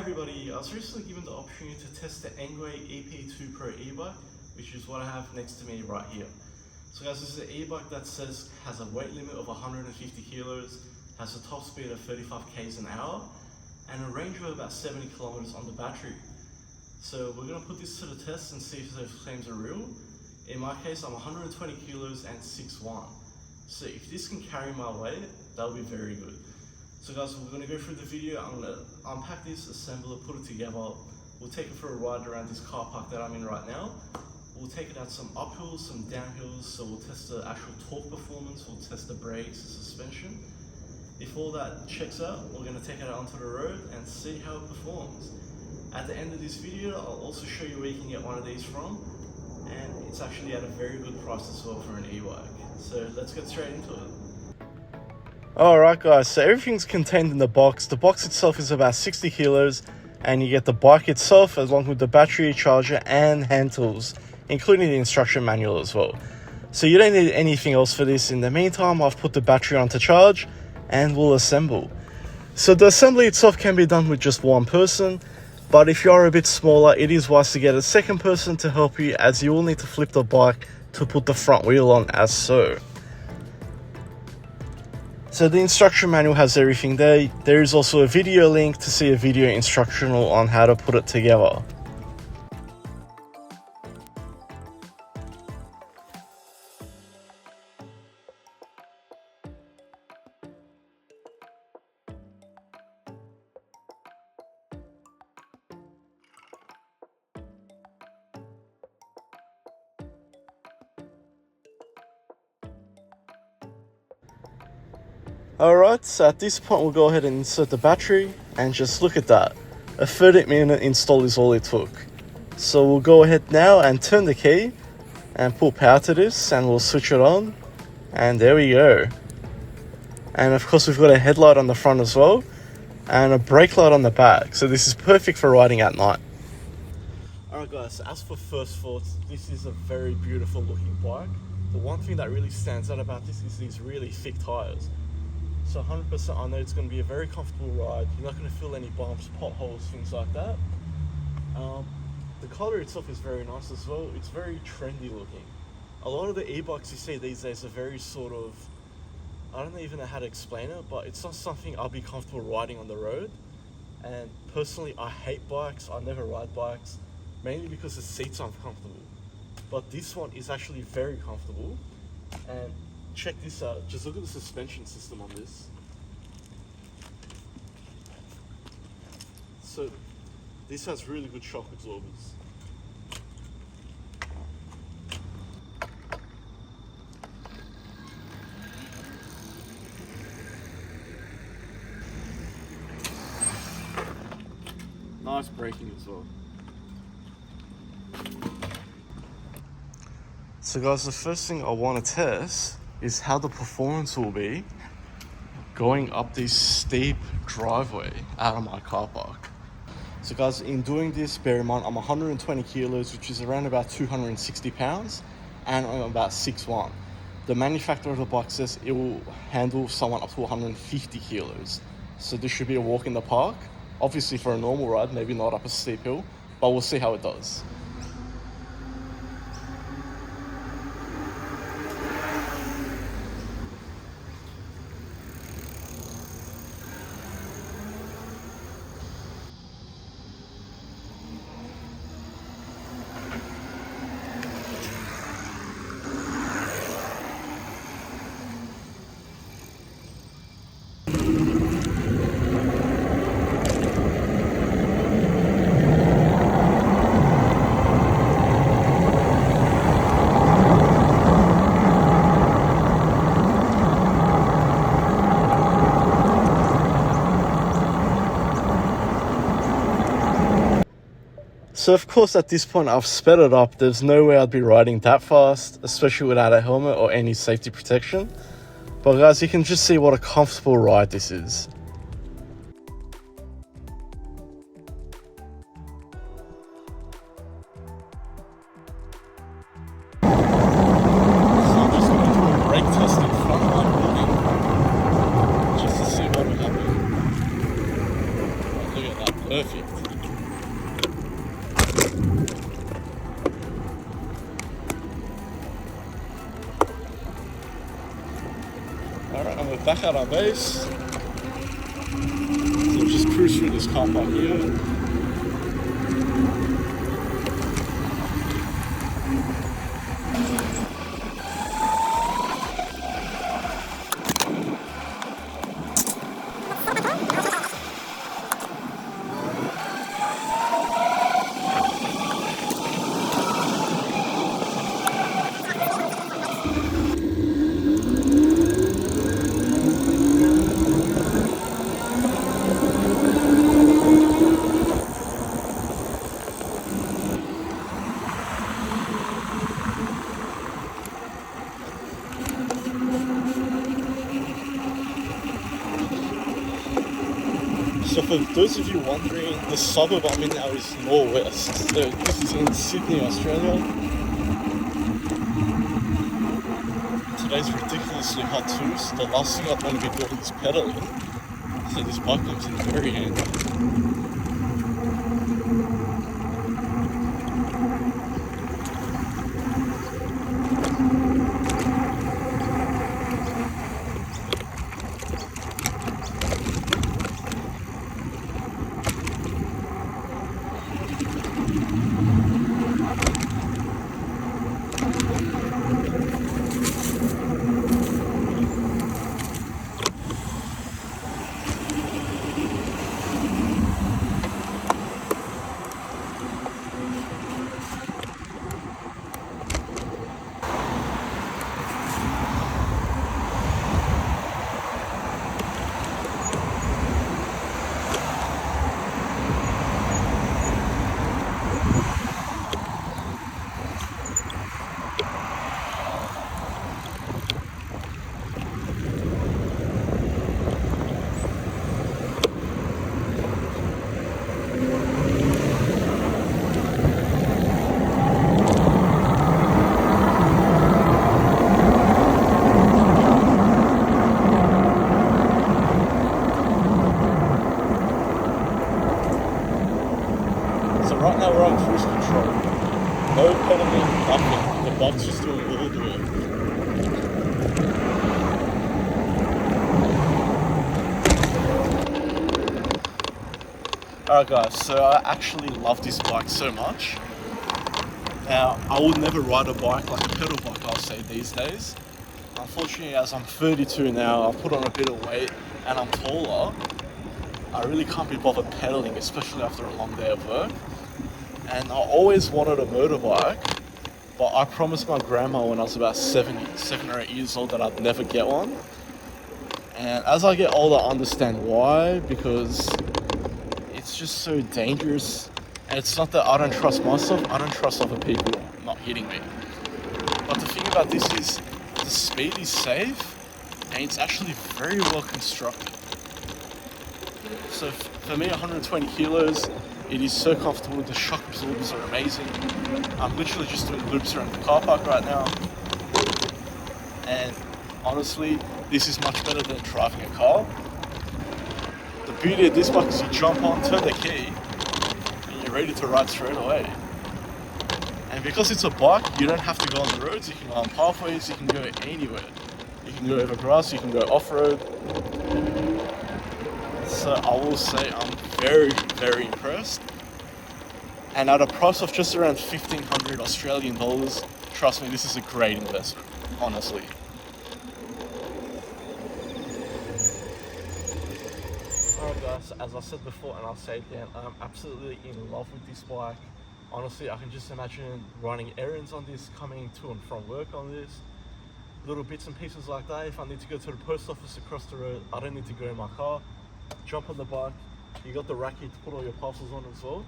everybody, I was recently given the opportunity to test the ENGWE EP-2 PRO E-BIKE, which is what I have next to me right here. So guys, this is an e-bike that has a weight limit of 150 kilos, has a top speed of 35 k's an hour, and a range of about 70 kilometers on the battery. So we're going to put this to the test and see if those claims are real. In my case, I'm 120 kilos and 6'1". So if this can carry my weight, that'll be very good. So guys, we're going to go through the video. I'm going to unpack this, assemble it, put it together. We'll take it for a ride around this car park that I'm in right now. We'll take it out some uphills, some downhills, so we'll test the actual torque performance, we'll test the brakes, the suspension. If all that checks out, we're going to take it out onto the road and see how it performs. At the end of this video, I'll also show you where you can get one of these from, and it's actually at a very good price as well for an e-bike. So let's get straight into it. Alright guys, so everything's contained in the box. The box itself is about 60 kilos, and you get the bike itself along with the battery, charger and hand tools, including the instruction manual as well. So you don't need anything else for this. In the meantime, I've put the battery on to charge and we'll assemble. So the assembly itself can be done with just one person, but if you are a bit smaller, it is wise to get a second person to help you, as you will need to flip the bike to put the front wheel on as so. So the instruction manual has everything there. There is also a video link to see a video instructional on how to put it together. Alright, so at this point we'll go ahead and insert the battery, and just look at that. A 30-minute install is all it took. So we'll go ahead now and turn the key and pull power to this, and we'll switch it on, and there we go. And of course we've got a headlight on the front as well, and a brake light on the back, so this is perfect for riding at night. Alright guys, so as for first thoughts, this is a very beautiful looking bike. The one thing that really stands out about this is these really thick tires. So 100% I know it's going to be a very comfortable ride. You're not going to feel any bumps, potholes, things like that. The colour itself is very nice as well. It's very trendy looking. A lot of the e-bikes you see these days are very sort of, I don't even know how to explain it, but it's not something I'll be comfortable riding on the road. And personally, I hate bikes. I never ride bikes, mainly because the seats aren't comfortable. But this one is actually very comfortable. And check this out, just look at the suspension system on this. So this has really good shock absorbers. Nice braking as well. So guys, the first thing I want to test is how the performance will be going up this steep driveway out of my car park. So guys, in doing this, bear in mind I'm 120 kilos, which is around about 260 pounds, and I'm about 6'1". The manufacturer of the bike says it will handle someone up to 150 kilos. So this should be a walk in the park. Obviously for a normal ride, maybe not up a steep hill, but we'll see how it does. So of course at this point I've sped it up. There's no way I'd be riding that fast, especially without a helmet or any safety protection. But guys, you can just see what a comfortable ride this is. Perfect. Alright, and we're back at our base. So we'll just cruise through this car park here. So for those of you wondering, the suburb I'm in now is Norwest. So this is in Sydney, Australia. Today's ridiculously hot too, so the last thing I'd want to be doing is pedaling. So this bike comes in very handy. Right now we're on cruise control. No pedaling, nothing. The bike's just doing all the work. Alright guys, so I actually love this bike so much. Now, I would never ride a bike like a pedal bike, I'll say, these days. Unfortunately, as I'm 32 now, I've put on a bit of weight and I'm taller. I really can't be bothered pedaling, especially after a long day of work. And I always wanted a motorbike, but I promised my grandma when I was about 7 or 8 years old that I'd never get one. And as I get older, I understand why, because it's just so dangerous. And it's not that I don't trust myself, I don't trust other people not hitting me. But the thing about this is, the speed is safe, and it's actually very well constructed. So for me, 120 kilos, it is so comfortable. The shock absorbers are amazing. I'm literally just doing loops around the car park right now. And honestly, this is much better than driving a car. The beauty of this bike is you jump on, turn the key, and you're ready to ride straight away. And because it's a bike, you don't have to go on the roads, you can go on pathways, you can go anywhere. You can go over grass, you can go off-road. So I will say I'm very, very impressed. And at a price of just around 1,500 Australian dollars, trust me, this is a great investment, honestly. Alright guys, as I said before and I'll say it again, I'm absolutely in love with this bike. Honestly, I can just imagine running errands on this, coming to and from work on this. Little bits and pieces like that. If I need to go to the post office across the road, I don't need to go in my car. Jump on the bike, you got the rack here to put all your parcels on as well.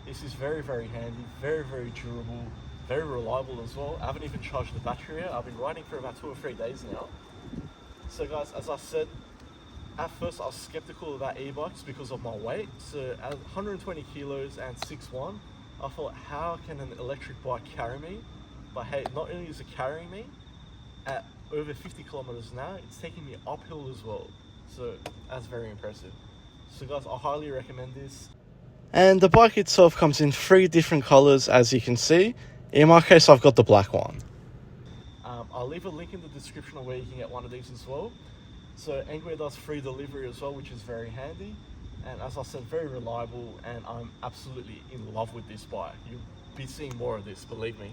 This is very, very handy, very, very durable, very reliable as well. I haven't even charged the battery yet. I've been riding for about 2 or 3 days now. So guys, as I said, at first I was skeptical about e-bikes because of my weight. So at 120 kilos and 6'1", I thought, how can an electric bike carry me? But hey, not only is it carrying me, at over 50 kilometers an hour, it's taking me uphill as well. So that's very impressive. So guys, I highly recommend this. And the bike itself comes in 3 different colors, as you can see. In my case, I've got the black one. I'll leave a link in the description of where you can get one of these as well. So ENGWE does free delivery as well, which is very handy. And as I said, very reliable, and I'm absolutely in love with this bike. You'll be seeing more of this, believe me.